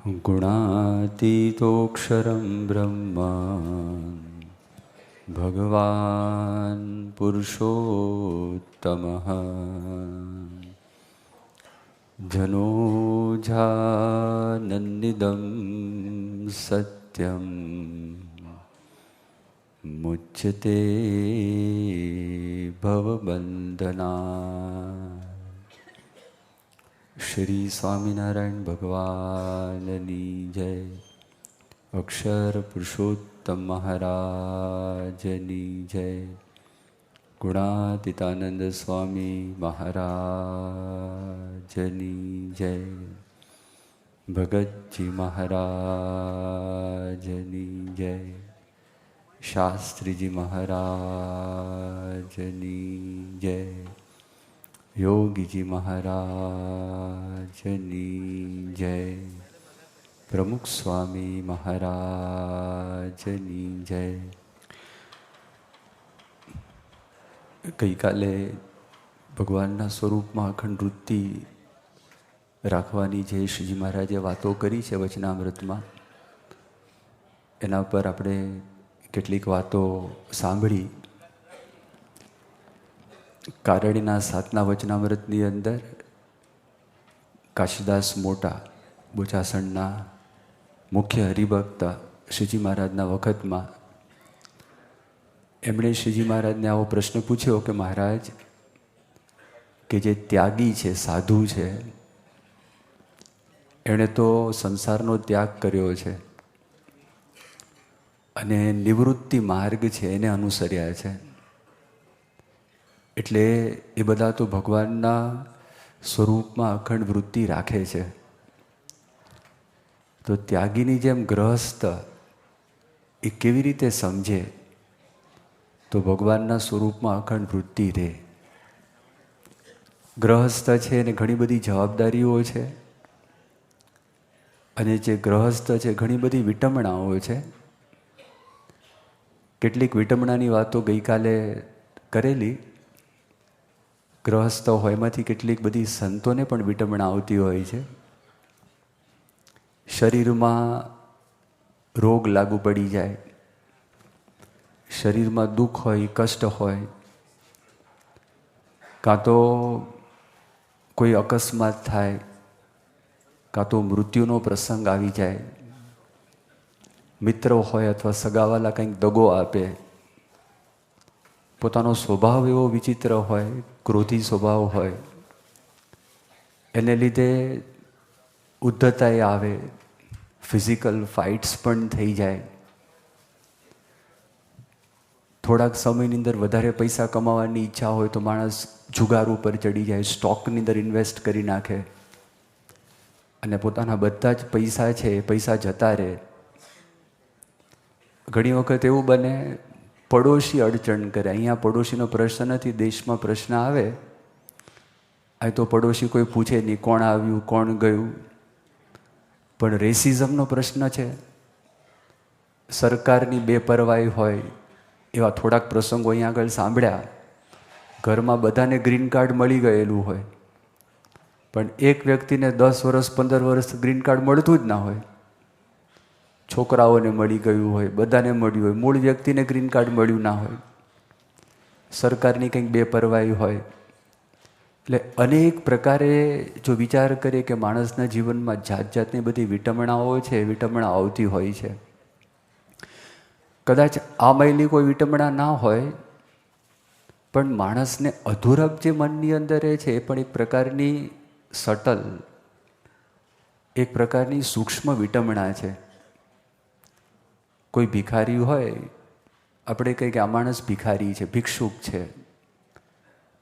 ગુણાતીતોક્ષરં બ્રહ્મ ભગવાન પુરુષોત્તમઃ જનોજાનન્નિદં સત્યં મુચ્યતે ભવબંધનાत्. શ્રી સ્વામિનારાયણ ભગવાનની જય. અક્ષર પુરુષોત્તમ મહારાજની જય. ગુણાતીતાનંદ સ્વામી મહારાજની જય. ભગતજી મહારાજની જય. શાસ્ત્રીજી મહારાજની જય. યોગીજી મહારાજની જય. પ્રમુખ સ્વામી મહારાજની જય. ગઈકાલે ભગવાનના સ્વરૂપમાં અખંડ વૃત્તિ રાખવાની જે શ્રીજી મહારાજે વાતો કરી છે વચનામૃતમાં, એના પર આપણે કેટલીક વાતો સાંભળી. કારણીના 7ના વચનામૃતની અંદર કાશીદાસ મોટા બોચાસણના મુખ્ય હરિભક્ત શ્રીજી મહારાજના વખતમાં એમણે શ્રીજી મહારાજને આવો પ્રશ્ન પૂછ્યો કે મહારાજ, કે જે ત્યાગી છે, સાધુ છે, એણે તો સંસારનો ત્યાગ કર્યો છે અને નિવૃત્તિ માર્ગ છે એને અનુસર્યા છે, એટલે એ બધા તો ભગવાનના સ્વરૂપમાં અખંડ વૃત્તિ રાખે છે. તો ત્યાગીની જેમ ગ્રહસ્થ એ કેવી રીતે સમજે તો ભગવાનના સ્વરૂપમાં અખંડ વૃત્તિ રહે. ગ્રહસ્થ છે એને ઘણી બધી જવાબદારીઓ છે અને જે ગ્રહસ્થ છે ઘણી બધી વિટંબણાઓ છે. કેટલીક વિટંબણાની વાતો ગઈકાલે કરેલી. ગ્રહસ્થ હોય એમાંથી કેટલીક બધી સંતોને પણ વિટંબણા આવતી હોય છે. શરીરમાં રોગ લાગુ પડી જાય, શરીરમાં દુઃખ હોય, કષ્ટ હોય, કાં તો કોઈ અકસ્માત થાય, કાં તો મૃત્યુનો પ્રસંગ આવી જાય, મિત્ર હોય અથવા સગાવાલા કંઈક દગો આપે, પોતાનો સ્વભાવ એવો વિચિત્ર હોય, ક્રોધી સ્વભાવ હોય, એને લીધે ઉદ્ધતાએ આવે, ફિઝિકલ ફાઇટ્સ પણ થઈ જાય. થોડાક સમયની અંદર વધારે પૈસા કમાવાની ઈચ્છા હોય તો માણસ જુગાર ઉપર ચડી જાય, સ્ટોકની અંદર ઇન્વેસ્ટ કરી નાખે અને પોતાના બધા જ પૈસા છે એ પૈસા જતા રહે. ઘણી વખત એવું બને પડોશી અડચણ કરે. અહીંયા પડોશીનો પ્રશ્ન નથી, દેશમાં પ્રશ્ન આવે આ તો પડોશી કોઈ પૂછે નહીં કોણ આવ્યું કોણ ગયું. પણ રેસિઝમનો પ્રશ્ન છે, સરકારની બેપરવાહી હોય એવા થોડાક પ્રસંગો અહીંયા આગળ સાંભળ્યા. ઘરમાં બધાને ગ્રીન કાર્ડ મળી ગયેલું હોય પણ એક વ્યક્તિને 10 વર્ષ 15 વર્ષ ગ્રીન કાર્ડ મળતું જ ના હોય. છોકરાઓને મળી ગયું હોય, બધાને મળ્યું હોય, મૂળ વ્યક્તિને ગ્રીન કાર્ડ મળ્યું ના હોય. સરકારની કંઈક બેપરવાહી હોય. એટલે અનેક પ્રકારે જો વિચાર કરીએ કે માણસના જીવનમાં જાત જાતની બધી વિટંબણાઓ છે, વિટંબણા આવતી હોય છે. કદાચ આ માયલી કોઈ વિટંબણા ના હોય પણ માણસને અધૂરપ જે મનની અંદર રહે છે એ પણ એક પ્રકારની સટલ, એક પ્રકારની સૂક્ષ્મ વિટંબણા છે. કોઈ ભિખારી હોય, આપણે કહીએ કે આ માણસ ભિખારી છે, ભિક્ષુક છે.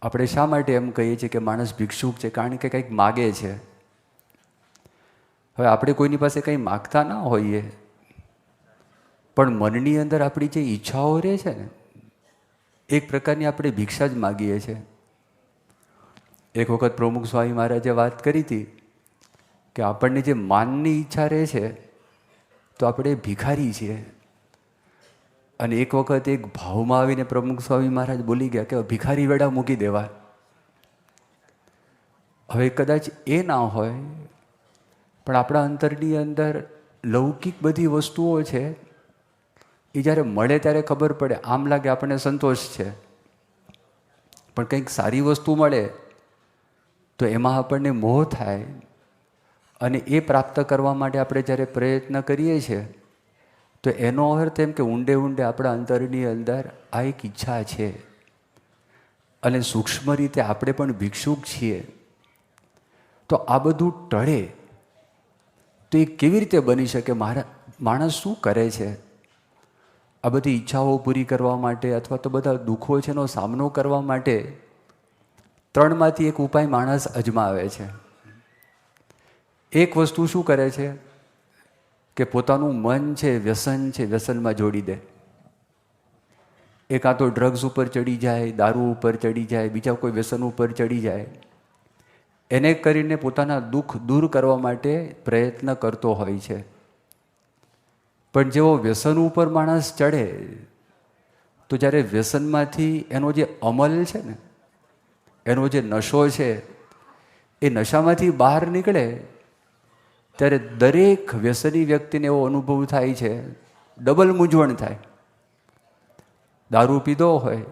આપણે શા માટે એમ કહીએ છીએ કે માણસ ભિક્ષુક છે? કારણ કે કંઈક માગે છે. હવે આપણે કોઈની પાસે કંઈ માગતા ના હોઈએ પણ મનની અંદર આપણી જે ઈચ્છાઓ રહે છે ને, એક પ્રકારની આપણે ભિક્ષા જ માગીએ છીએ. એક વખત પ્રમુખ સ્વામી મહારાજે વાત કરી હતી કે આપણને જે માનની ઈચ્છા રહે છે તો આપણે ભિખારી છીએ. અને એક વખત એક ભાવમાં આવીને પ્રમુખ સ્વામી મહારાજ બોલી ગયા કે ભિખારી વેડા મૂકી દેવા. હવે કદાચ એ ના હોય પણ આપણા અંતરની અંદર લૌકિક બધી વસ્તુઓ છે, એ જ્યારે મળે ત્યારે ખબર પડે, આમ લાગે આપણને સંતોષ છે, પણ કંઈક સારી વસ્તુ મળે તો એમાં આપણને મોહ થાય, અને એ પ્રાપ્ત કરવા માટે આપણે જ્યારે પ્રયત્ન કરીએ છીએ તો એનો અર્થ એમ કે ઊંડે ઊંડે આપણા અંતરની અંદર આ એક ઈચ્છા છે, અને સૂક્ષ્મ રીતે આપણે પણ ભિક્ષુક છીએ. તો આ બધું ટળે તો એ કેવી રીતે બની શકે? માણસ શું કરે છે? આ બધી ઈચ્છાઓ પૂરી કરવા માટે અથવા તો બધા દુઃખો છે એનો સામનો કરવા માટે 3માંથી એક ઉપાય માણસ અજમાવે છે. એક વસ્તુ શું કરે છે કે પોતાનું મન છે, વ્યસન છે, વ્યસનમાં જોડી દે. એ કાં તો ડ્રગ્સ ઉપર ચડી જાય, દારૂ ઉપર ચડી જાય, બીજા કોઈ વ્યસન ઉપર ચડી જાય. એને કરીને પોતાના દુઃખ દૂર કરવા માટે પ્રયત્ન કરતો હોય છે. પણ જેવો વ્યસન ઉપર માણસ ચડે તો જ્યારે વ્યસનમાંથી એનો જે અમલ છે ને, એનો જે નશો છે, એ નશામાંથી બહાર નીકળે ત્યારે દરેક વ્યસની વ્યક્તિને એવો અનુભવ થાય છે, ડબલ મૂંઝવણ થાય. દારૂ પીધો હોય,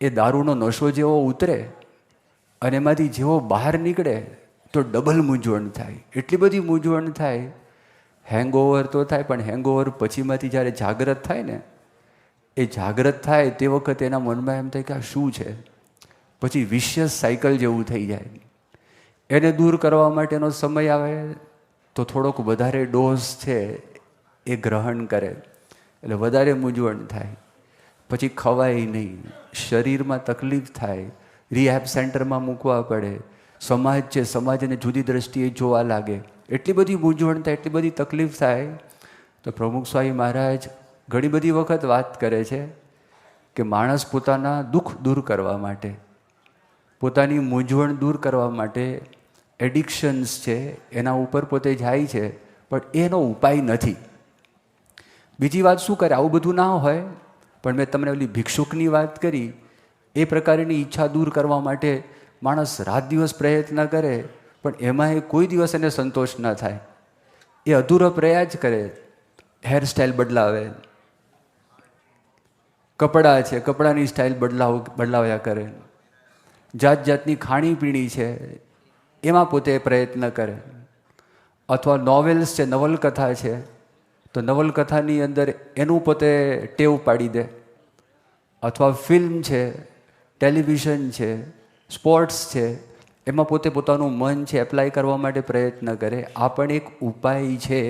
એ દારૂનો નશો જેવો ઉતરે અને એમાંથી જેવો બહાર નીકળે તો ડબલ મૂંઝવણ થાય. એટલી બધી મૂંઝવણ થાય, હેંગઓવર તો થાય, પણ હેંગઓવર પછીમાંથી જ્યારે જાગ્રત થાય ને, એ જાગ્રત થાય તે વખતે એના મનમાં એમ થાય કે આ શું છે, પછી વિશિયસ સાયકલ જેવું થઈ જાય. એને દૂર કરવા માટેનો સમય આવે તો થોડોક વધારે ડોઝ છે એ ગ્રહણ કરે, એટલે વધારે મૂંઝવણ થાય. પછી ખવાય નહીં, શરીરમાં તકલીફ થાય, રિહેબ સેન્ટરમાં મૂકવા પડે, સમાજ છે, સમાજને જુદી દ્રષ્ટિએ જોવા લાગે, એટલી બધી મૂંઝવણ થાય, એટલી બધી તકલીફ થાય. તો પ્રમુખ સ્વામી મહારાજ ઘણી બધી વખત વાત કરે છે કે માણસ પોતાના દુઃખ દૂર કરવા માટે, પોતાની મૂંઝવણ દૂર કરવા માટે એડિક્શન્સ છે એના ઉપર પોતે જાય છે, પણ એનો ઉપાય નથી. બીજી વાત શું કરે? આવું બધું ના હોય, પણ મેં તમને ઓલી ભિક્ષુકની વાત કરી, એ પ્રકારની ઈચ્છા દૂર કરવા માટે માણસ રાત દિવસ પ્રયત્ન કરે, પણ એમાં એ કોઈ દિવસ એને સંતોષ ન થાય. એ અધૂરો પ્રયાસ કરે, હેરસ્ટાઈલ બદલાવે, કપડાં છે, કપડાની સ્ટાઇલ બદલાવ્યા કરે, જાત જાતની ખાણીપીણી છે એમાં પોતે પ્રયત્ન કરે, અથવા નોવેલ્સ છે, નવલકથા છે, તો નવલકથાની અંદર એનું પોતે ટેવ પાડી દે, અથવા ફિલ્મ છે, ટેલિવિઝન છે, સ્પોર્ટ્સ છે, એમાં પોતે પોતાનું મન છે એપ્લાય કરવા માટે પ્રયત્ન કરે. આ પણ એક ઉપાય છે.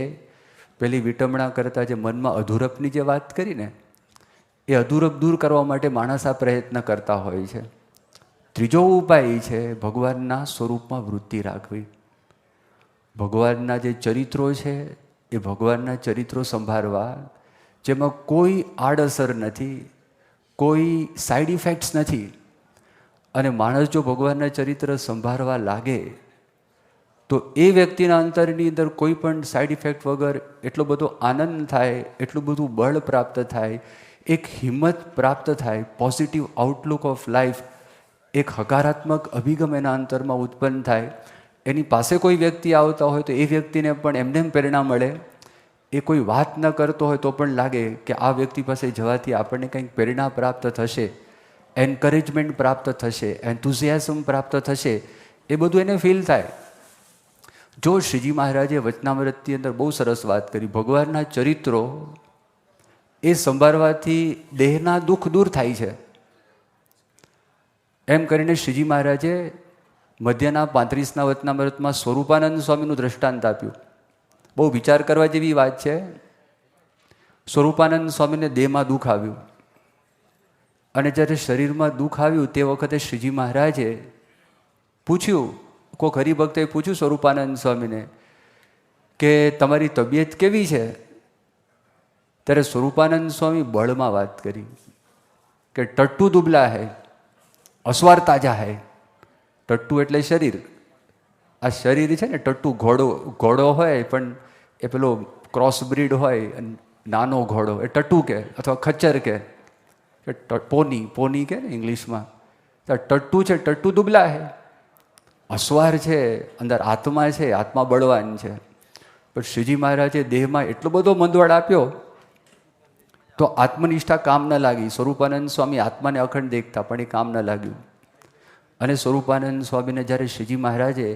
પેલી વિટમણા કરતાં જે મનમાં અધૂરપની જે વાત કરી ને, એ અધૂરપ દૂર કરવા માટે માણસ આ પ્રયત્ન કરતા હોય છે. ત્રીજો ઉપાય છે ભગવાનના સ્વરૂપમાં વૃત્તિ રાખવી. ભગવાનના જે ચરિત્રો છે એ ભગવાનના ચરિત્રો સંભાળવા, જેમાં કોઈ આડઅસર નથી, કોઈ સાઈડ ઇફેક્ટ્સ નથી. અને માણસ જો ભગવાનના ચરિત્ર સંભાળવા લાગે તો એ વ્યક્તિના અંતરની અંદર કોઈ પણ સાઈડ ઇફેક્ટ વગર એટલો બધો આનંદ થાય, એટલું બધું બળ પ્રાપ્ત થાય, એક હિંમત પ્રાપ્ત થાય, પોઝિટિવ આઉટલુક ઓફ લાઈફ, એક હકારાત્મક અભિગમ એના અંતરમાં ઉત્પન્ન થાય. એની પાસે કોઈ વ્યક્તિ આવતા હોય તો એ વ્યક્તિને પણ એમને પ્રેરણા મળે. એ કોઈ વાત ન કરતો હોય તો પણ લાગે કે આ વ્યક્તિ પાસે જવાથી આપણને કંઈક પ્રેરણા પ્રાપ્ત થશે, એન્કરેજમેન્ટ પ્રાપ્ત થશે, એન્થુઝિયાઝમ પ્રાપ્ત થશે, એ બધું એને ફીલ થાય. જો શ્રીજી મહારાજે વચનામૃતની અંદર બહુ સરસ વાત કરી, ભગવાનના ચરિત્રો એ સંભાળવાથી દેહના દુઃખ દૂર થાય છે. એમ કરીને શ્રીજી મહારાજે મધ્યના 35ના વચનામૃતમાં સ્વરૂપાનંદ સ્વામીનું દ્રષ્ટાંત આપ્યું. બહુ વિચાર કરવા જેવી વાત છે. સ્વરૂપાનંદ સ્વામીને દેહમાં દુઃખ આવ્યું, અને જ્યારે શરીરમાં દુઃખ આવ્યું તે વખતે શ્રીજી મહારાજે પૂછ્યું, કોઈક હરિભક્તએ પૂછ્યું સ્વરૂપાનંદ સ્વામીને કે તમારી તબિયત કેવી છે? ત્યારે સ્વરૂપાનંદ સ્વામી બળમાં વાત કરી કે ટટ્ટુ દુબલા હૈ, અસ્વાર તાજા હૈ. ટટ્ટુ એટલે શરીર. આ શરીર છે ને, ટટ્ટુ ઘોડો હોય પણ એ પેલો ક્રોસ બ્રીડ હોય, નાનો ઘોડો એ ટટ્ટુ કે, અથવા ખચ્ચર કે પોની કે ને ઇંગ્લિશમાં. ટટ્ટુ છે, ટટ્ટુ દુબલા હૈ. અસવાર છે, અંદર આત્મા છે, આત્મા બળવાન છે. પણ શ્રીજી મહારાજે દેહમાં એટલો બધો મંદવાડ આપ્યો તો આત્મનિષ્ઠા કામ ન લાગી. સ્વરૂપાનંદ સ્વામી આત્માને અખંડ દેખતા, પણ એ કામ ન લાગ્યું. અને સ્વરૂપાનંદ સ્વામીને જ્યારે શ્રીજી મહારાજે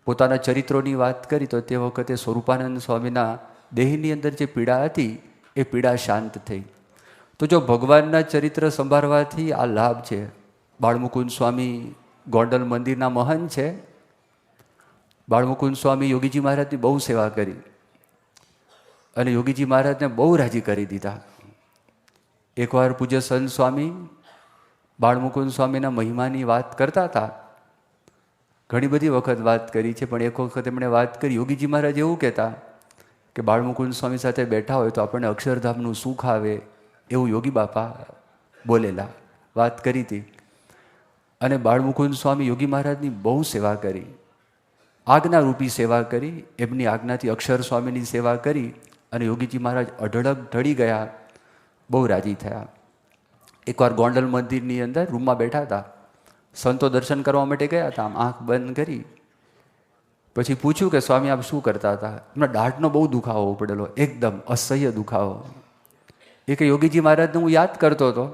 પોતાના ચરિત્રોની વાત કરી તો તે વખતે સ્વરૂપાનંદ સ્વામીના દેહની અંદર જે પીડા હતી એ પીડા શાંત થઈ. તો જો ભગવાનના ચરિત્ર સંભાળવાથી આ લાભ છે. બાળમુકુંદ સ્વામી ગોંડલ મંદિરના મહંત છે. બાળમુકુંદ સ્વામી યોગીજી મહારાજની બહુ સેવા કરી અને યોગીજી મહારાજને બહુ રાજી કરી દીધા. એકવાર પૂજ્ય સંત સ્વામી બાળમુકુંદ સ્વામીના મહિમાની વાત કરતા હતા. ઘણી બધી વખત વાત કરી છે, પણ એક વખત એમણે વાત કરી. યોગીજી મહારાજ એવું કહેતા કે બાળમુકુંદ સ્વામી સાથે બેઠા હોય તો આપણને અક્ષરધામનું સુખ આવે, એવું યોગી બાપા બોલેલા, વાત કરી હતી. અને બાળમુકુંદ સ્વામી યોગી મહારાજની બહુ સેવા કરી, આજ્ઞારૂપી સેવા કરી. એમની આજ્ઞાથી અક્ષર સ્વામીની સેવા કરી અને યોગીજી મહારાજ અઢળક ઢળી ગયા, બહુ રાજી થયા. એકવાર ગોંડલ મંદિરની અંદર રૂમમાં બેઠા હતા, સંતો દર્શન કરવા માટે ગયા હતા. આમ આંખ બંધ કરી પછી પૂછ્યું કે સ્વામી આપ શું કરતા હતા? એમને દાઢનો બહુ દુખાવો પડેલો, એકદમ અસહ્ય દુખાવો. એ કે યોગીજી મહારાજને હું યાદ કરતો હતો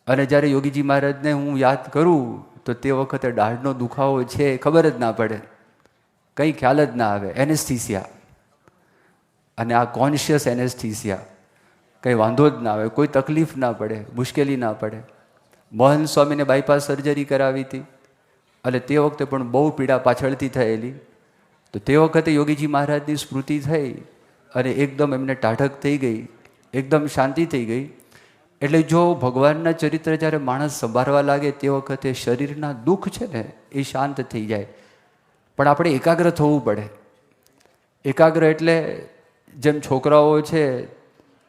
અને જ્યારે યોગીજી મહારાજને હું યાદ કરું તો તે વખતે દાઢનો દુખાવો છે ખબર જ ના પડે, કંઈ ખ્યાલ જ ના આવે. એનેસ્થિસિયા, અને આ કોન્શિયસ એનેસ્થિસિયા, કંઈ વાંધો જ ના આવે, કોઈ તકલીફ ના પડે, મુશ્કેલી ના પડે. મોહન સ્વામીને બાયપાસ સર્જરી કરાવી હતી અને તે વખતે પણ બહુ પીડા પાછળથી થયેલી. તો તે વખતે યોગીજી મહારાજની સ્મૃતિ થઈ અને એકદમ એમને ટાઢક થઈ ગઈ, એકદમ શાંતિ થઈ ગઈ. એટલે જો ભગવાનના ચરિત્ર જ્યારે માણસ સંભાળવા લાગે તે વખતે શરીરના દુઃખ છે ને એ શાંત થઈ જાય. પણ આપણે એકાગ્ર થવું પડે. એકાગ્ર એટલે જેમ છોકરાઓ છે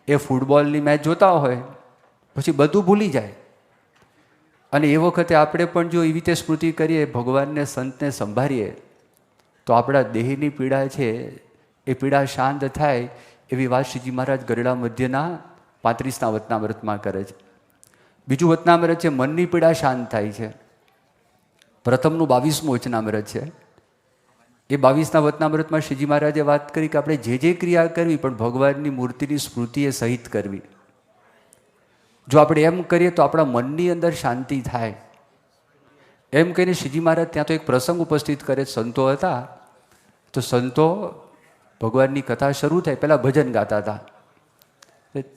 એ ફૂટબોલની મેચ જોતા હોય પછી બધું ભૂલી જાય, અને એ વખતે આપણે પણ જો એવી રીતે સ્મૃતિ કરીએ, ભગવાનને સંતને સંભાળીએ તો આપણા દેહની પીડા છે એ પીડા શાંત થાય. એવી વાત શ્રીજી મહારાજ ગરડા મધ્યના 35ના વચનામૃતમાં કરે છે. બીજું વચનામૃત છે મનની પીડા શાંત થાય છે. પ્રથમનું 22મું વચનામૃત છે. એ 22ના વચનામૃતમાં શ્રીજી મહારાજે વાત કરી કે આપણે જે ક્રિયા કરવી પણ ભગવાનની મૂર્તિની સ્મૃતિ એ સહિત કરવી. જો આપણે એમ કરીએ તો આપણા મનની અંદર શાંતિ થાય. એમ કહીને શ્રીજી મહારાજ ત્યાં તો એક પ્રસંગ ઉપસ્થિત કરે. સંતો હતા તો સંતો ભગવાનની કથા શરૂ થાય પહેલાં ભજન ગાતા હતા.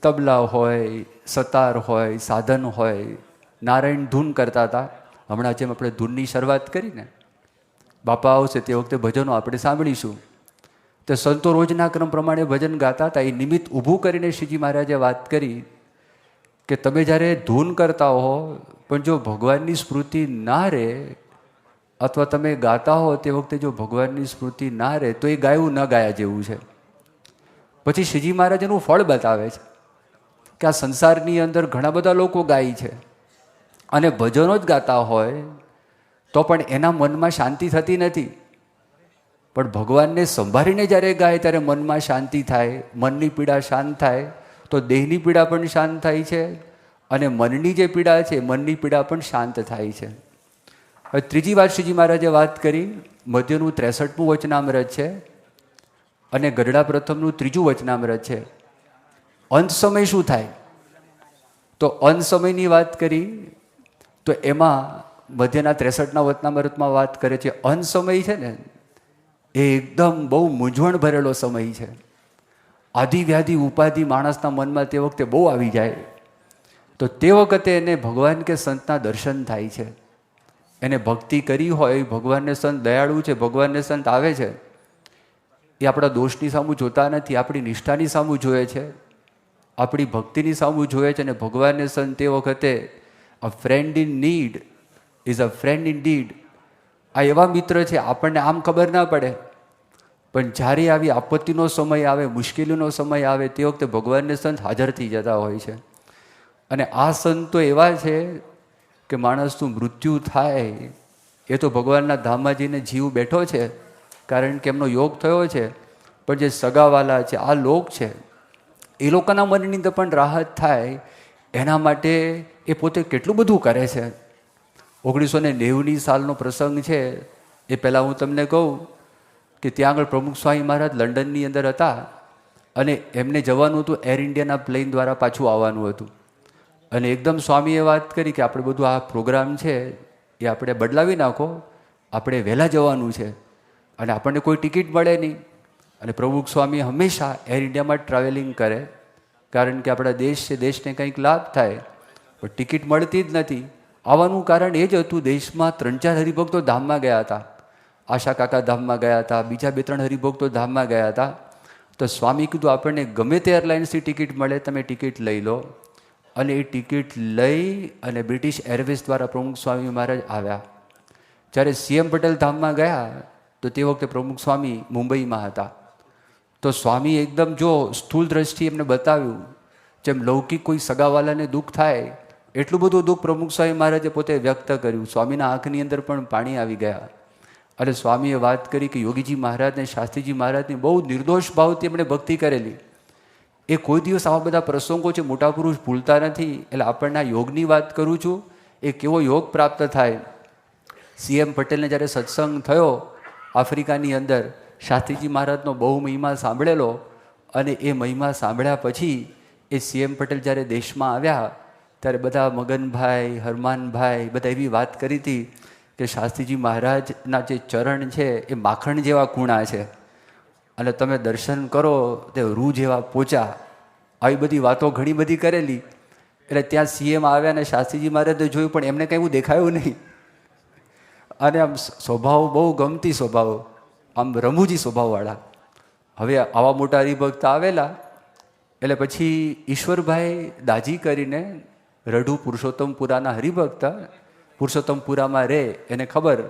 તબલા હોય, સતાર હોય, સાધન હોય, નારાયણ ધૂન કરતા હતા. હમણાં જેમ આપણે ધૂનની શરૂઆત કરીને બાપા આવશે તે વખતે ભજનો આપણે સાંભળીશું. તો સંતો રોજના ક્રમ પ્રમાણે ભજન ગાતા હતા. એ નિમિત્ત ઊભું કરીને શ્રીજી મહારાજે વાત કરી કે તમે જ્યારે ધૂન કરતા હો પણ જો ભગવાનની સ્મૃતિ ના રહે, અથવા તમે ગાતા હો તે વખતે જો ભગવાનની સ્મૃતિ ના રહે તો એ ગાયું ન ગાયા જેવું છે. પછી શ્રીજી મહારાજ એનું ફળ બતાવે છે કે આ સંસારની અંદર ઘણા બધા લોકો ગાય છે અને ભજનો જ ગાતા હોય તો પણ એના મનમાં શાંતિ થતી નથી. પણ ભગવાનને સંભાળીને જ્યારે ગાય ત્યારે મનમાં શાંતિ થાય, મનની પીડા શાંત થાય તો દેહની પીડા પણ શાંત થાય છે અને મનની જે પીડા છે મનની પીડા પણ શાંત થાય છે. હવે ત્રીજી વાત શ્રીજી મહારાજે વાત કરી, મધ્યનું 63મું વચનામૃત છે અને ગરડા પ્રથમનું 3જું વચનામૃત છે. અંત સમય શું થાય? તો અંત સમયની વાત કરી તો એમાં મધ્યના 63ના વચનામૃતમાં વાત કરે છે અંત સમય છે ને એ એકદમ બહુ મૂંઝવણ ભરેલો સમય છે. આદિ વ્યાધિ ઉપાધિ માણસના મનમાં તે વખતે બહુ આવી જાય. તો તે વખતે એને ભગવાન કે સંતના દર્શન થાય છે. એને ભક્તિ કરી હોય, ભગવાનને સંત દયાળુ છે, ભગવાનને સંત આવે છે, એ આપણા દોષની સામું જોતા નથી, આપણી નિષ્ઠાની સામું જોયે છે, આપણી ભક્તિની સામું જોયે છે. અને ભગવાનને સંત તે વખતે a friend in need is a friend in deed. આ એવા મિત્ર છે આપણને આમ ખબર ના પડે પણ જ્યારે આવી આપત્તિનો સમય આવે, મુશ્કેલીનો સમય આવે તે વખતે ભગવાનને સંત હાજર થઈ જતા હોય છે. અને આ સંત તો એવા છે કે માણસનું મૃત્યુ થાય એ તો ભગવાનના ધામમાં જઈને જીવ બેઠો છે કારણ કે એમનો યોગ થયો છે. પણ જે સગાવાલા છે, આ લોક છે, એ લોકોના મનની અંદર પણ રાહત થાય એના માટે એ પોતે કેટલું બધું કરે છે. 1990ની સાલનો પ્રસંગ છે. એ પહેલાં હું તમને કહું કે ત્યાં આગળ પ્રમુખ સ્વામી મહારાજ લંડનની અંદર હતા અને એમને જવાનું હતું એર ઇન્ડિયાના પ્લેન દ્વારા પાછું આવવાનું હતું. અને એકદમ સ્વામીએ વાત કરી કે આપણે બધું આ પ્રોગ્રામ છે એ આપણે બદલાવી નાખો, આપણે વહેલા જવાનું છે અને આપણને કોઈ ટિકિટ મળે નહીં. અને પ્રમુખ સ્વામી હંમેશા એર ઇન્ડિયામાં ટ્રાવેલિંગ કરે, કારણ કે આપણા દેશ છે, દેશને કંઈક લાભ થાય, પણ ટિકિટ મળતી જ નથી. આવવાનું કારણ એ જ હતું, દેશમાં 3-4 હરિભક્તો ધામમાં ગયા હતા. આશા કાકા ધામમાં ગયા હતા, બીજા 2-3 હરિભક્તો ધામમાં ગયા હતા. તો સ્વામી કીધું આપણને ગમે તે એરલાઇન્સની ટિકિટ મળે, તમે ટિકિટ લઈ લો. અને એ ટિકિટ લઈ અને બ્રિટિશ એરવેઝ દ્વારા પ્રમુખ સ્વામી મહારાજ આવ્યા. જ્યારે CM પટેલ ધામમાં ગયા તો તે વખતે પ્રમુખ સ્વામી મુંબઈમાં હતા. તો સ્વામી એકદમ જો સ્થૂળ દ્રષ્ટિ એમને બતાવ્યું, જેમ લૌકિક કોઈ સગાવાલાને દુઃખ થાય એટલું બધું દુઃખ પ્રમુખ સ્વામી મહારાજે પોતે વ્યક્ત કર્યું. સ્વામીના આંખની અંદર પણ પાણી આવી ગયા. અને સ્વામીએ વાત કરી કે યોગીજી મહારાજ ને શાસ્ત્રીજી મહારાજની બહુ નિર્દોષ ભાવથી એમણે ભક્તિ કરેલી. એ કોઈ દિવસ આવા બધા પ્રસંગો છે, મોટા પુરુષ ભૂલતા નથી. એટલે આપણને આ યોગની વાત કરું છું, એ કેવો યોગ પ્રાપ્ત થાય. CM પટેલને જ્યારે સત્સંગ થયો આફ્રિકાની અંદર, શાસ્ત્રીજી મહારાજનો બહુ મહિમા સાંભળેલો. અને એ મહિમા સાંભળ્યા પછી એ CM પટેલ જ્યારે દેશમાં આવ્યા ત્યારે બધા મગનભાઈ, હરમાનભાઈ બધા એવી વાત કરી હતી કે શાસ્ત્રીજી મહારાજના જે ચરણ છે એ માખણ જેવા કૂણા છે અને તમે દર્શન કરો તે રૂ જેવા પોચા. આવી બધી વાતો ઘણી બધી કરેલી. એટલે ત્યાં CM આવ્યા અને શાસ્ત્રીજી મહારાજે જોયું, પણ એમને કંઈ એવું દેખાયું નહીં. અને આમ સ્વભાવ બહુ ગમતી સ્વભાવ, આમ રમૂજી સ્વભાવવાળા. હવે આવા મોટા હરિભક્ત આવેલા એટલે પછી ઈશ્વરભાઈ દાજી કરીને રઢુ પુરુષોત્તમપુરાના હરિભક્ત, પુરુષોત્તમપુરામાં રહે, એને ખબર.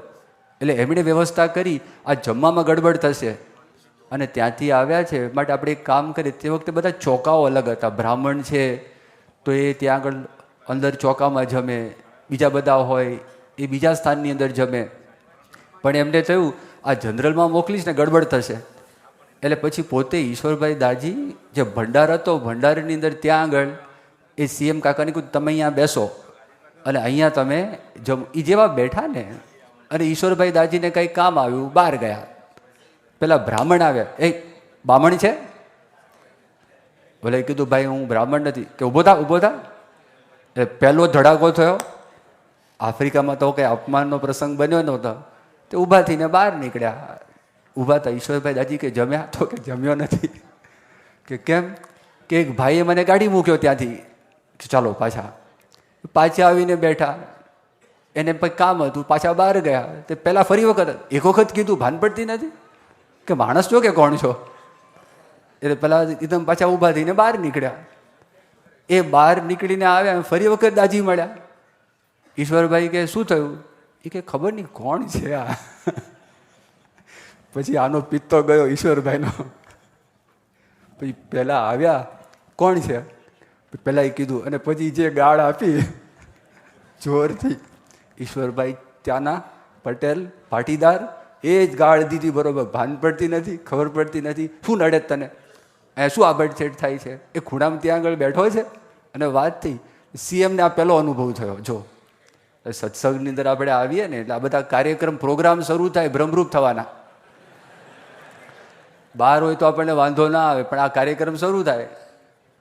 એટલે એમણે વ્યવસ્થા કરી આ જમવામાં ગડબડ થશે અને ત્યાંથી આવ્યા છે માટે આપણે એક કામ કરીએ. તે વખતે બધા ચોકાઓ અલગ હતા. બ્રાહ્મણ છે તો એ ત્યાં આગળ અંદર ચોકામાં જમે, બીજા બધા હોય એ બીજા સ્થાનની અંદર જમે. પણ એમને થયું આ જનરલમાં મોકલીશ ને ગડબડ થશે. એટલે પછી પોતે ઈશ્વરભાઈ દાજી જે ભંડાર હતો, ભંડારની અંદર ત્યાં આગળ એ CM કાકાને કીધું તમે અહીંયા બેસો અને અહીંયા તમે એ જેવા બેઠા ને અને ઈશ્વરભાઈ દાજીને કંઈ કામ આવ્યું, બહાર ગયા. પેલા બ્રાહ્મણ આવ્યા, એ બામણ છે? બોલે કીધું ભાઈ હું બ્રાહ્મણ નથી. કે ઊભો થા, ઊભો થા. એ પહેલો ધડાકો થયો. આફ્રિકામાં તો કંઈ અપમાનનો પ્રસંગ બન્યો નહોતો. તે ઊભા થઈને બહાર નીકળ્યા. ઊભા હતા ઈશ્વરભાઈ દાજી કે જમ્યા? તો કે જમ્યો નથી. કે કેમ? કે એક ભાઈએ મને કાઢી મૂક્યો ત્યાંથી. ચાલો પાછા આવીને બેઠા. એને પછી કામ હતું, પાછા બહાર ગયા. તે પહેલાં ફરી વખત એક વખત કીધું, ભાન પડતી નથી કે માણસ છો કે કોણ છો? એટલે પેલા એકદમ પાછા ઊભા થઈને બહાર નીકળ્યા. એ બહાર નીકળીને આવ્યા, ફરી વખત દાજી મળ્યા. ઈશ્વરભાઈ કે શું થયું? એ કે ખબર નહીં કોણ છે આ. પછી આનો પિત્તો ગયો ઈશ્વરભાઈનો. પછી પહેલા આવ્યા, કોણ છે? પહેલાં એ કીધું અને પછી જે ગાળ આપી જોરથી. ઈશ્વરભાઈ ત્યાંના પટેલ પાટીદાર, એ જ ગાળ દીધી. બરોબર, ભાન પડતી નથી, ખબર પડતી નથી. શું નડે તને? એ શું આબડછેડ થાય છે? એ ખૂણામાં ત્યાં આગળ બેઠો છે અને વાત થઈ. CM ને આ પહેલો અનુભવ થયો. જો સત્સંગની અંદર આપણે આવીએ ને એટલે આ બધા કાર્યક્રમ પ્રોગ્રામ શરૂ થાય ભ્રમરૂપ થવાના. બહાર હોય તો આપણને વાંધો ના આવે, પણ આ કાર્યક્રમ શરૂ થાય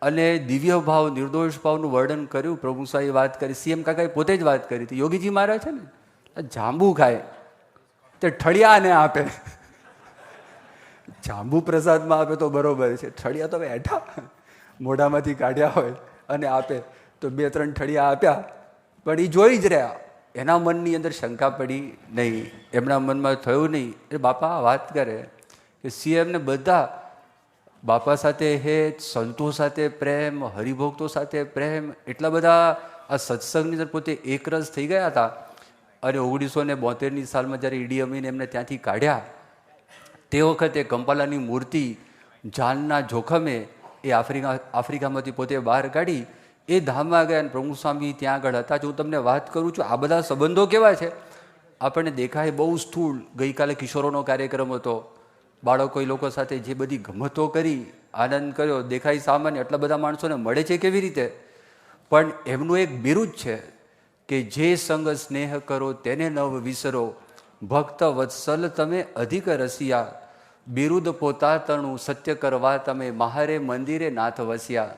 અને દિવ્ય ભાવ, નિર્દોષ ભાવનું વર્ણન કર્યું. પ્રભુ સ્વામી વાત કરી, CM કાકાએ પોતે જ વાત કરી હતી. યોગીજી મહારાજ છે ને જાંબુ ખાય તે ઠળિયાને આપે. જાંબુ પ્રસાદમાં આપે તો બરોબર છે, ઠળિયા તો એઠા મોઢામાંથી કાઢ્યા હોય અને આપે તો 2-3 ઠળિયા આપ્યા. પણ એ જોઈ જ રહ્યા. એના મનની અંદર શંકા પડી નહીં, એમના મનમાં થયું નહીં. એ બાપા વાત કરે કે CM ને બધા બાપા સાથે હેત, સંતો સાથે પ્રેમ, હરિભક્તો સાથે પ્રેમ, એટલા બધા આ સત્સંગની અંદર પોતે એકરસ થઈ ગયા હતા. અને 1972ની સાલમાં જ્યારે ઈડી અમીને એમને ત્યાંથી કાઢ્યા તે વખતે કંપાલાની મૂર્તિ જાનના જોખમે એ આફ્રિકામાંથી પોતે બહાર કાઢી એ ધામમાં ગયા અને પ્રમુખ સ્વામી ત્યાં આગળ હતા. જો હું તમને વાત કરું છું, આ બધા સંબંધો કેવા છે આપણને દેખાય બહુ સ્થૂળ. ગઈકાલે કિશોરોનો કાર્યક્રમ હતો, બાળકો એ લોકો સાથે જે બધી ગમતો કરી, આનંદ કર્યો, દેખાય સામાન્ય. એટલા બધા માણસોને મળે છે કેવી રીતે? પણ એમનું એક બિરુદ છે કે જે સંગ સ્નેહ કરો તેને નવ વિસરો, ભક્ત વત્સલ તમે અધિક રસિયા, બિરુદ પોતા તણું સત્ય કરવા તમે મહારે મંદિરે નાથ વસ્યા.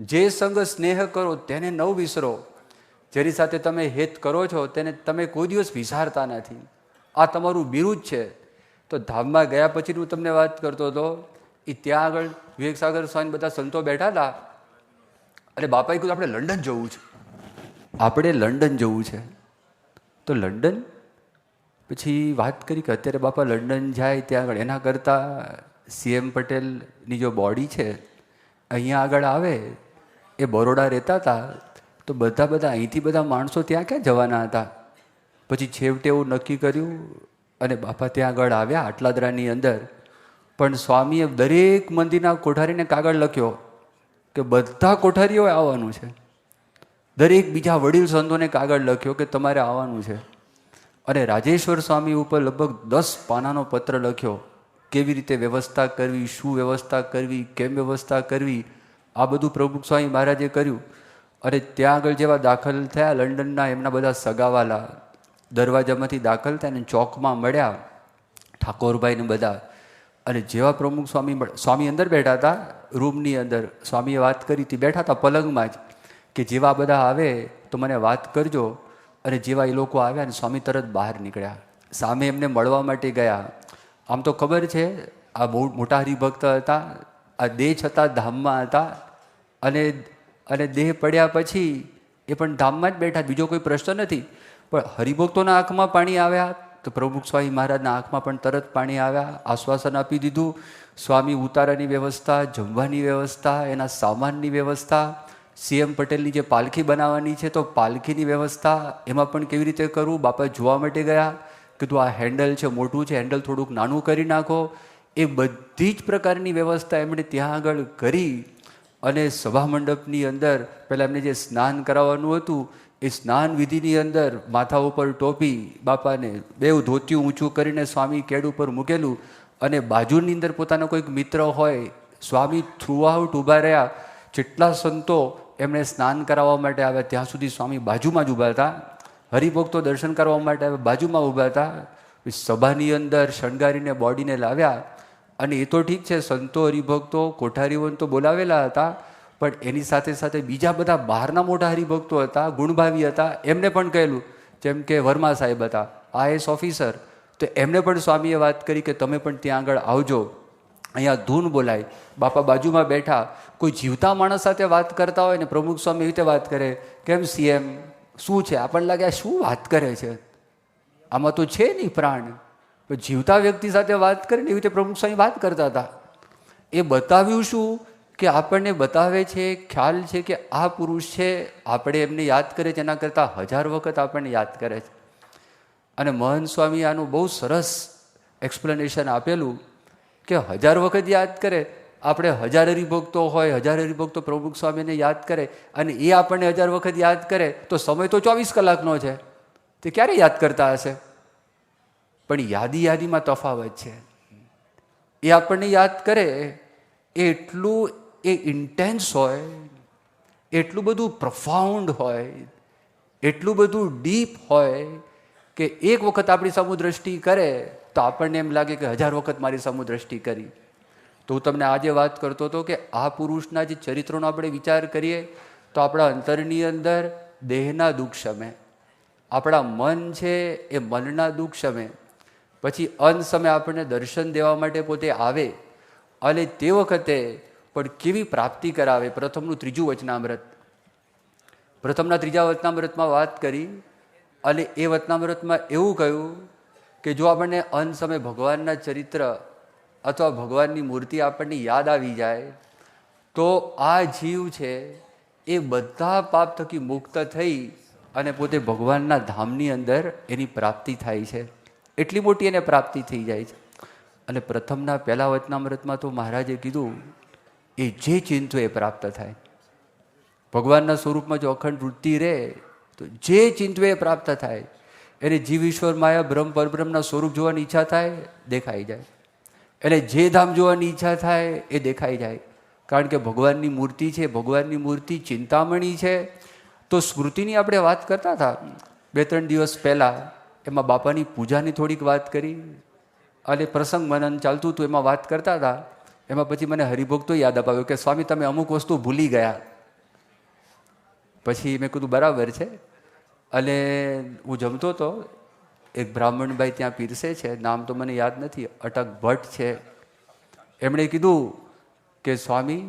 જે સંગ સ્નેહ કરો તેને નવ વિસરો, જેની સાથે તમે હેત કરો છો તેને તમે કોઈ દિવસ વિસારતા નથી. આ તમારું બિરુદ છે. તો ધામમાં ગયા પછી હું તમને વાત કરતો હતો, એ ત્યાં આગળ વિવેકસાગર સ્વામી બધા સંતો બેઠા હતા અને બાપાએ કીધું આપણે લંડન જવું છે, આપણે લંડન જવું છે. તો લંડન પછી વાત કરી કે અત્યારે બાપા લંડન જાય ત્યાં આગળ એના કરતાં CM પટેલની જો બોડી છે અહીંયા આગળ આવે, એ બરોડા રહેતા હતા, તો બધા અહીંથી બધા માણસો ત્યાં ક્યાં જવાના હતા. પછી છેવટે એવું નક્કી કર્યું અને બાપા ત્યાં આગળ આવ્યા આટલાદરાની અંદર. પણ સ્વામીએ દરેક મંદિરના કોઠારીને કાગળ લખ્યો કે બધા કોઠારીઓએ આવવાનું છે. દરેક બીજા વડીલ સંતોને કાગળ લખ્યો કે તમારે આવવાનું છે. અને રાજેશ્વર સ્વામી ઉપર લગભગ 10 પાનાનો પત્ર લખ્યો, કેવી રીતે વ્યવસ્થા કરવી, શું વ્યવસ્થા કરવી, કેમ વ્યવસ્થા કરવી, આ બધું પ્રમુખ સ્વામી મહારાજે કર્યું. અને ત્યાં આગળ જેવા દાખલ થયા લંડનના એમના બધા સગાવાલા દરવાજામાંથી દાખલ થયા અને ચોકમાં મળ્યા ઠાકોરભાઈને બધા. અને જેવા પ્રમુખ સ્વામી અંદર બેઠા હતા રૂમની અંદર, સ્વામીએ વાત કરી હતી, બેઠા હતા પલંગમાં જ કે જેવા બધા આવે તો મને વાત કરજો. અને જેવા એ લોકો આવ્યા અને સ્વામી તરત બહાર નીકળ્યા, સામે એમને મળવા માટે ગયા. આમ તો ખબર છે આ બહુ મોટા હરિભક્ત હતા, આ દેહ છતાં ધામમાં હતા, અને દેહ પડ્યા પછી એ પણ ધામમાં જ બેઠા, બીજો કોઈ પ્રશ્ન નથી. પણ હરિભક્તોના આંખમાં પાણી આવ્યા તો પ્રમુખ સ્વામી મહારાજના આંખમાં પણ તરત પાણી આવ્યા. આશ્વાસન આપી દીધું. સ્વામી ઉતારાની વ્યવસ્થા, જમવાની વ્યવસ્થા, એના સામાનની વ્યવસ્થા, CM પટેલની જે પાલખી બનાવવાની છે તો પાલખીની વ્યવસ્થા એમાં પણ કેવી રીતે કરવું, બાપા જોવા માટે ગયા. કીધું આ હેન્ડલ છે મોટું છે, હેન્ડલ થોડુંક નાનું કરી નાખો. એ બધી જ પ્રકારની વ્યવસ્થા એમણે ત્યાં આગળ કરી. અને સભા મંડપની અંદર પહેલાં એમને જે સ્નાન કરાવવાનું હતું એ સ્નાન વિધિની અંદર માથા ઉપર ટોપી બાપાને, બેઉ ધોતિયું ઊંચું કરીને સ્વામી કેડ ઉપર મૂકેલું. અને બાજુની અંદર પોતાનો કોઈક મિત્ર હોય, સ્વામી થ્રુઆઉટ ઊભા રહ્યા. જેટલા સંતો એમણે સ્નાન કરાવવા માટે આવ્યા ત્યાં સુધી સ્વામી બાજુમાં જ ઊભા હતા. હરિભક્તો દર્શન કરવા માટે આવ્યા બાજુમાં ઊભા હતા. સભાની અંદર શણગારીને બોડીને લાવ્યા. અને એ તો ઠીક છે, સંતો હરિભક્તો કોઠારીઓને તો બોલાવેલા હતા, પણ એની સાથે સાથે બીજા બધા બહારના મોટા હરિભક્તો હતા, ગુણભાવી હતા, એમને પણ કહેલું. જેમ કે વર્મા સાહેબ હતા, IAS ઓફિસર, તો એમને પણ સ્વામીએ વાત કરી કે તમે પણ ત્યાં આગળ આવજો, અહીંયા ધૂન બોલાય. બાપા બાજુમાં બેઠા. કોઈ જીવતા માણસ સાથે વાત કરતા હોય ને પ્રમુખ સ્વામી એવી રીતે વાત કરે, કેમ CM શું છે, આપણને લાગે આ શું વાત કરે છે, આમાં તો છે નહીં પ્રાણ. જીવતા વ્યક્તિ સાથે વાત કરીને એવી રીતે પ્રમુખ સ્વામી વાત કરતા હતા. એ બતાવ્યું શું કે આપણને બતાવે છે, ખ્યાલ છે કે આ પુરુષ છે, આપણે એમને યાદ કરે છે એના કરતાં 1000 વખત આપણને યાદ કરે છે. અને મહંત સ્વામી આનું બહુ સરસ એક્સપ્લેનેશન આપેલું કે 1000 વખત યાદ કરે, આપણે 1000 હરિભક્તો હોય, 1000 હરિભક્તો પ્રમુખ સ્વામીને યાદ કરે અને એ આપણને 1000 વખત યાદ કરે તો સમય તો 24 કલાકનો છે, તે ક્યારે યાદ કરતા હશે? પણ યાદીમાં તફાવત છે. એ આપણને યાદ કરે એટલું એ ઇન્ટેન્સ હોય, એટલું બધું પ્રફાઉન્ડ હોય, એટલું બધું ડીપ હોય કે એક વખત આપણી સમુદ્રષ્ટિ કરે તો આપણને એમ લાગે કે 1000 વખત મારી સમુદ્રષ્ટિ કરી. તો હું તમને આજે વાત કરતો હતો કે આ પુરુષના જે ચરિત્રનો આપણે વિચાર કરીએ તો આપણા અંતરની અંદર દેહના દુઃખ શમે, આપણા મન છે એ મનના દુઃખ શમે. પછી અંત સમય આપણને દર્શન દેવા માટે પોતે આવે અને તે વખતે પણ કેવી પ્રાપ્તિ કરાવે. પ્રથમનું 3જું વચનામૃત, પ્રથમના 3જા વચનામૃતમાં વાત કરી અને એ વચનામૃતમાં એવું કહ્યું કે જો આપણને અંત સમય ભગવાનના ચરિત્ર અથવા ભગવાનની મૂર્તિ આપણને યાદ આવી જાય તો આ જીવ છે એ બધા પાપ થકી મુક્ત થઈ અને પોતે ભગવાનના ધામની અંદર એની પ્રાપ્તિ થાય છે. એટલી મોટી એને પ્રાપ્તિ થઈ જાય છે. અને પ્રથમના પહેલા વચનામૃતમાં તો મહારાજે કીધું એ જે ચિંતવે એ પ્રાપ્ત થાય. ભગવાનના સ્વરૂપમાં જો અખંડ વૃત્તિ રહે તો જે ચિંતવે એ પ્રાપ્ત થાય. એને જીવ ઈશ્વર માયા બ્રહ્મ પરબ્રહ્મના સ્વરૂપ જોવાની ઈચ્છા થાય, દેખાઈ જાય. એને જે ધામ જોવાની ઈચ્છા થાય એ દેખાઈ જાય. કારણ કે ભગવાનની મૂર્તિ છે, ભગવાનની મૂર્તિ ચિંતામણી છે તો સ્મૃતિની આપણે વાત કરતા હતા 2-3 દિવસ પહેલાં, એમાં બાપાની પૂજાની થોડીક વાત કરી અને પ્રસંગ મનન ચાલતું હતું એમાં વાત કરતા હતા. એમાં પછી મને હરિભોગ તો યાદ અપાવ્યો કે સ્વામી તમે અમુક વસ્તુ ભૂલી ગયા. પછી મેં કીધું બરાબર છે. અને હું જમતો હતો, એક બ્રાહ્મણભાઈ ત્યાં પીરસે છે, નામ તો મને યાદ નથી, અટક ભટ્ટ છે. એમણે કીધું કે સ્વામી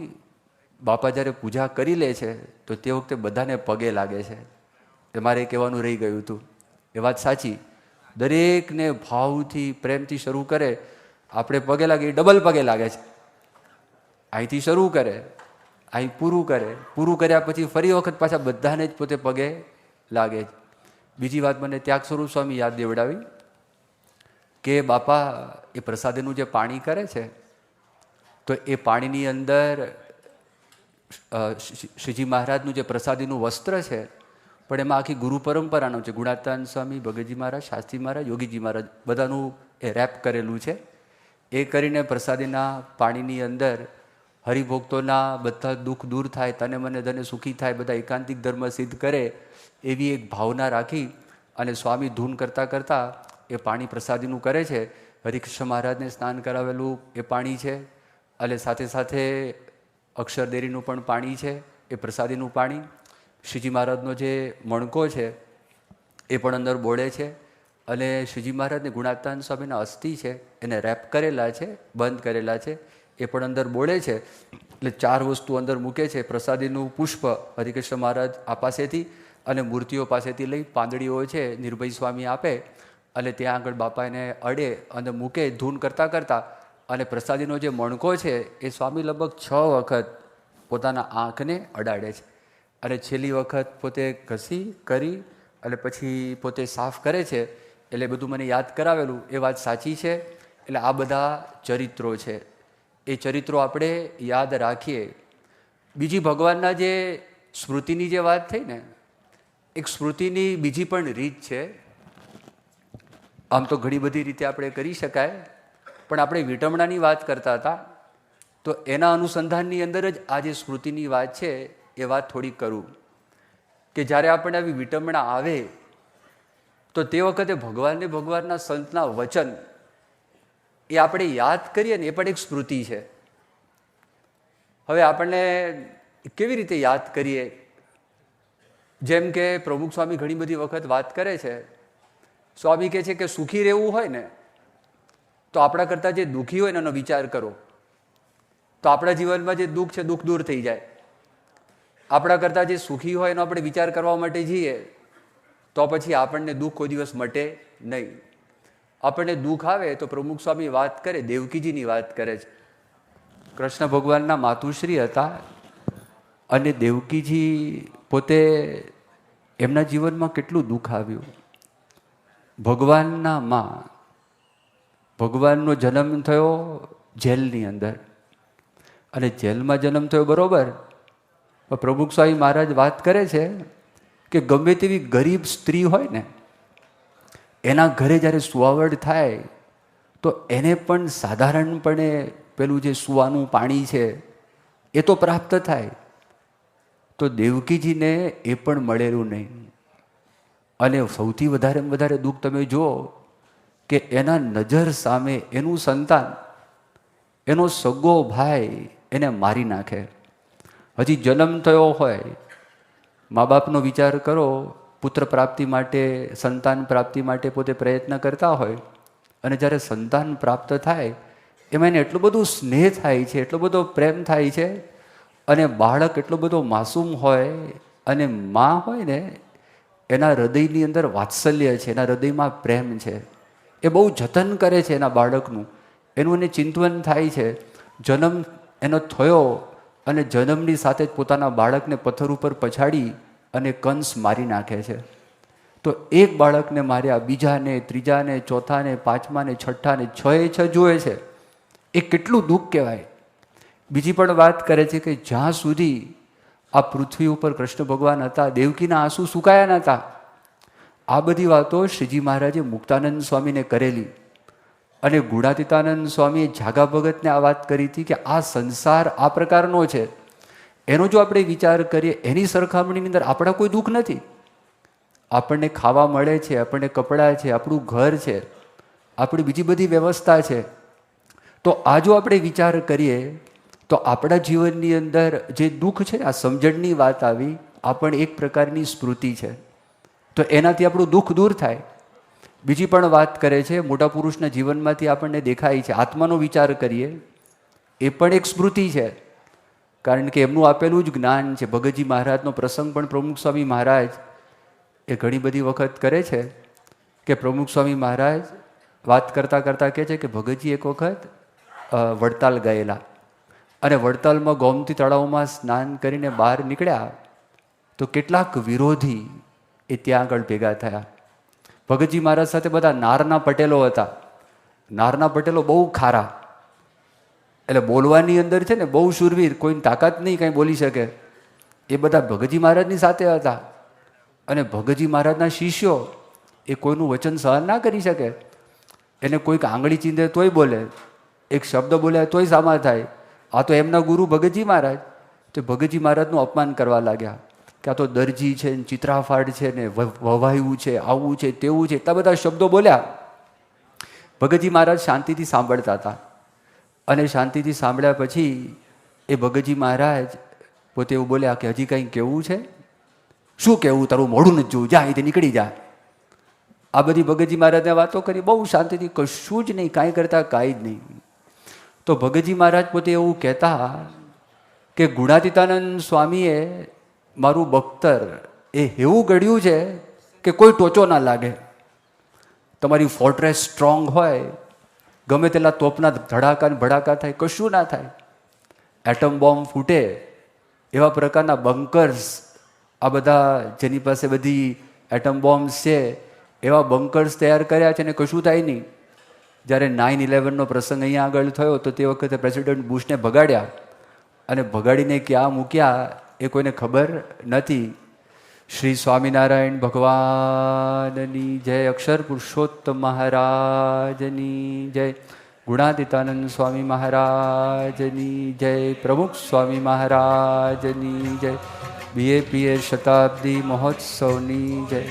બાપા જ્યારે પૂજા કરી લે છે તો તે વખતે બધાને પગે લાગે છે. એ મારે કહેવાનું રહી ગયું હતું. એ વાત સાચી, દરેકને ભાવથી પ્રેમથી શરૂ કરે, આપણે પગે લાગે એ ડબલ પગે લાગે છે. અહીંથી શરૂ કરે, અહીં પૂરું કરે, પૂરું કર્યા પછી ફરી વખત પાછા બધાને જ પોતે પગે લાગે. બીજી વાત મને ત્યાગ સ્વરૂપ સ્વામી યાદ દેવડાવી કે બાપા એ પ્રસાદીનું જે પાણી કરે છે તો એ પાણીની અંદર શ્રીજી મહારાજનું જે પ્રસાદીનું વસ્ત્ર છે, પણ એમાં આખી ગુરુ પરંપરાનું છે. ગુણાતાન સ્વામી, ભગતજી મહારાજ, શાસ્ત્રી મહારાજ, યોગીજી મહારાજ બધાનું એ રેપ કરેલું છે. એ કરીને પ્રસાદીના પાણીની અંદર હરિભક્તોના બધા દુઃખ દૂર થાય, તને મને ધને સુખી થાય, બધા એકાંતિક ધર્મ સિદ્ધ કરે એવી એક ભાવના રાખી અને સ્વામી ધૂન કરતાં કરતાં એ પાણી પ્રસાદીનું કરે છે. હરિકૃષ્ણ મહારાજને સ્નાન કરાવેલું એ પાણી છે અને સાથે સાથે અક્ષરદેરીનું પણ પાણી છે, એ પ્રસાદીનું પાણી. શ્રીજી મહારાજનો જે મણકો છે એ પણ અંદર બોળે છે અને શ્રીજી મહારાજને ગુણાતાન સ્વામીના અસ્થિ છે એને રેપ કરેલા છે, બંધ કરેલા છે, એ પણ અંદર બોળે છે. એટલે 4 વસ્તુ અંદર મૂકે છે. પ્રસાદીનું પુષ્પ હરિકૃષ્ણ મહારાજ આ પાસેથી અને મૂર્તિઓ પાસેથી લઈ, પાંદડીઓ છે નિર્ભય સ્વામી આપે અને ત્યાં આગળ બાપા એને અડે અને મૂકે ધૂન કરતાં કરતાં. અને પ્રસાદીનો જે મણકો છે એ સ્વામી લગભગ 6 વખત પોતાના આંખને અડાડે છે અને છેલ્લી વખત પોતે ઘસી કરી અને પછી પોતે સાફ કરે છે. એટલે બધું મને યાદ કરાવેલું. એ વાત સાચી છે. એટલે આ બધા ચરિત્રો છે, એ ચરિત્રો આપણે યાદ રાખીએ. બીજી ભગવાનના જે સ્મૃતિની જે વાત થઈ ને, એક સ્મૃતિની બીજી પણ રીત છે. આમ તો ઘણી બધી રીતે આપણે કરી શકાય, પણ આપણે વિટમણાની વાત કરતા હતા તો એના અનુસંધાનની અંદર જ આ જે સ્મૃતિની વાત છે એ વાત થોડી કરું કે જ્યારે આપણને આવી વિટમણા આવે તો તે વખતે ભગવાનને ભગવાનના સંતના વચન એ આપણે યાદ કરીએ ને, એ પણ એક સ્મૃતિ છે. હવે આપણને કેવી રીતે યાદ કરીએ? જેમ કે પ્રમુખ સ્વામી ઘણી બધી વખત વાત કરે છે. સ્વામી કહે છે કે સુખી રહેવું હોય ને તો આપણા કરતાં જે દુઃખી હોય ને એનો વિચાર કરો, તો આપણા જીવનમાં જે દુઃખ છે દુઃખ દૂર થઈ જાય. આપણા કરતાં જે સુખી હોય એનો આપણે વિચાર કરવા માટે જઈએ તો પછી આપણને દુઃખ કોઈ દિવસ મટે નહીં. આપણને દુઃખ આવે તો પ્રમુખ સ્વામી વાત કરે, દેવકીજીની વાત કરે છે. કૃષ્ણ ભગવાનના માતુશ્રી હતા અને દેવકીજી પોતે એમના જીવનમાં કેટલું દુઃખ આવ્યું. ભગવાનના માં, ભગવાનનો જન્મ થયો જેલની અંદર અને જેલમાં જન્મ થયો બરોબર. પ્રમુખ સ્વામી મહારાજ વાત કરે છે કે ગમે તેવી ગરીબ સ્ત્રી હોય ને એના ઘરે જ્યારે સુવાવડ થાય તો એને પણ સાધારણપણે પેલું જે સુવાનું પાણી છે એ તો પ્રાપ્ત થાય. તો દેવકીજીને એ પણ મળેલું નહીં. અને સૌથી વધારે દુઃખ તમે જુઓ કે એના નજર સામે એનું સંતાન, એનો સગો ભાઈ એને મારી નાખે. હજી જન્મ થયો હોય, મા બાપનો વિચાર કરો, પુત્ર પ્રાપ્તિ માટે, સંતાન પ્રાપ્તિ માટે પોતે પ્રયત્ન કરતા હોય અને જ્યારે સંતાન પ્રાપ્ત થાય એમાં એને એટલું બધું સ્નેહ થાય છે, એટલો બધો પ્રેમ થાય છે અને બાળક એટલો બધો માસૂમ હોય અને માં હોય ને એના હૃદયની અંદર વાત્સલ્ય છે, એના હૃદયમાં પ્રેમ છે. એ બહુ જતન કરે છે એના બાળકનું, એનું એને ચિંતવન થાય છે. જન્મ એનો થયો અને જન્મની સાથે જ પોતાના બાળકને પથ્થર ઉપર પછાડી અને કંસ મારી નાખે છે. તો એક બાળકને માર્યા, બીજાને, ત્રીજાને, ચોથાને, પાંચમાને, છઠ્ઠાને, 6 જુએ છે. એ કેટલું દુઃખ કહેવાય. બીજી પણ વાત કરે છે કે જ્યાં સુધી આ પૃથ્વી ઉપર કૃષ્ણ ભગવાન હતા, દેવકીના આંસુ સુકાયા નહોતા. આ બધી વાતો શ્રીજી મહારાજે મુક્તાનંદ સ્વામીને કરેલી અને ગુણાતીતાનંદ સ્વામીએ જાગા ભગતને આ વાત કરી હતી કે આ સંસાર આ પ્રકારનો છે. એનો જો આપણે વિચાર કરીએ, એની સરખામણીની અંદર આપણા કોઈ દુઃખ નથી. આપણને ખાવા મળે છે, આપણને કપડાં છે, આપણું ઘર છે, આપણી બીજી બધી વ્યવસ્થા છે. તો આ જો આપણે વિચાર કરીએ તો આપણા જીવનની અંદર જે દુઃખ છે ને, આ સમજણની વાત આવી, આ પણ એક પ્રકારની સ્મૃતિ છે. તો એનાથી આપણું દુઃખ દૂર થાય. બીજી પણ વાત કરે છે, મોટા પુરુષના જીવનમાંથી આપણને દેખાય છે, આત્માનો વિચાર કરીએ એ પણ એક સ્મૃતિ છે. કારણ કે એમનું આપેલું જ જ્ઞાન છે. ભગતજી મહારાજનો પ્રસંગ પણ પ્રમુખ સ્વામી મહારાજ એ ઘણી બધી વખત કરે છે કે પ્રમુખ સ્વામી મહારાજ વાત કરતાં કરતાં કહે છે કે ભગતજી એક વખત વડતાલ ગયેલા અને વડતાલમાં ગોમતી તળાવમાં સ્નાન કરીને બહાર નીકળ્યા તો કેટલાક વિરોધી એ ત્યાં આગળ ભેગા થયા. ભગતજી મહારાજ સાથે બધા નારના પટેલો હતા. નારના પટેલો બહુ ખારા, એટલે બોલવાની અંદર છે ને બહુ શૂરવીર, કોઈની તાકાત નહીં કાંઈ બોલી શકે. એ બધા ભગતજી મહારાજની સાથે હતા. અને ભગતજી મહારાજના શિષ્યો એ કોઈનું વચન સહન ના કરી શકે. એને કોઈક આંગળી ચીંધે તોય બોલે, એક શબ્દ બોલ્યા તોય સામા થાય. આ તો એમના ગુરુ ભગતજી મહારાજ. તો ભગતજી મહારાજનું અપમાન કરવા લાગ્યા કે આ તો દરજી છે ને ચિત્રાફાડ છે ને વવાયું છે, આવું છે, તેવું છે, એટલા બધા શબ્દો બોલ્યા. ભગતજી મહારાજ શાંતિથી સાંભળતા હતા. અને શાંતિથી સાંભળ્યા પછી એ ભગતજી મહારાજ પોતે એવું બોલ્યા કે હજી કંઈ કહેવું છે? શું કહેવું, તારું મોઢું નથી જોવું, જા અહીંથી નીકળી જા. આ બધી ભગતજી મહારાજને વાતો કરી બહુ શાંતિથી, કશું જ નહીં, કાંઈ કરતા કાંઈ જ નહીં. તો ભગતજી મહારાજ પોતે એવું કહેતા કે ગુણાતીતાનંદ સ્વામીએ મારું બખ્તર એ એવું ઘડ્યું છે કે કોઈ ટોચો ના લાગે. તમારી ફોર્ટ્રેસ સ્ટ્રોંગ હોય, ગમે તેટલા તોપના ધડાકા ને ભડાકા થાય, કશું ના થાય. એટમ બોમ્બ ફૂટે એવા પ્રકારના બંકર્સ, આ બધા જેની પાસે બધી એટમ બોમ્બ્સ છે એવા બંકર્સ તૈયાર કર્યા છે ને કશું થાય નહીં. જ્યારે 9/11નો પ્રસંગ અહીંયા આગળ થયો તો તે વખતે પ્રેસિડેન્ટ બુશને ભગાડ્યા અને ભગાડીને ક્યાં મૂક્યા એ કોઈને ખબર નથી. શ્રી સ્વામિનારાયણ ભગવાનની જય, અક્ષર પુરુષોત્તમ મહારાજની જય, ગુણાતીતાનંદ સ્વામી મહારાજની જય, પ્રમુખ સ્વામી મહારાજની જય, BAPS શતાબ્દી મહોત્સવની જય.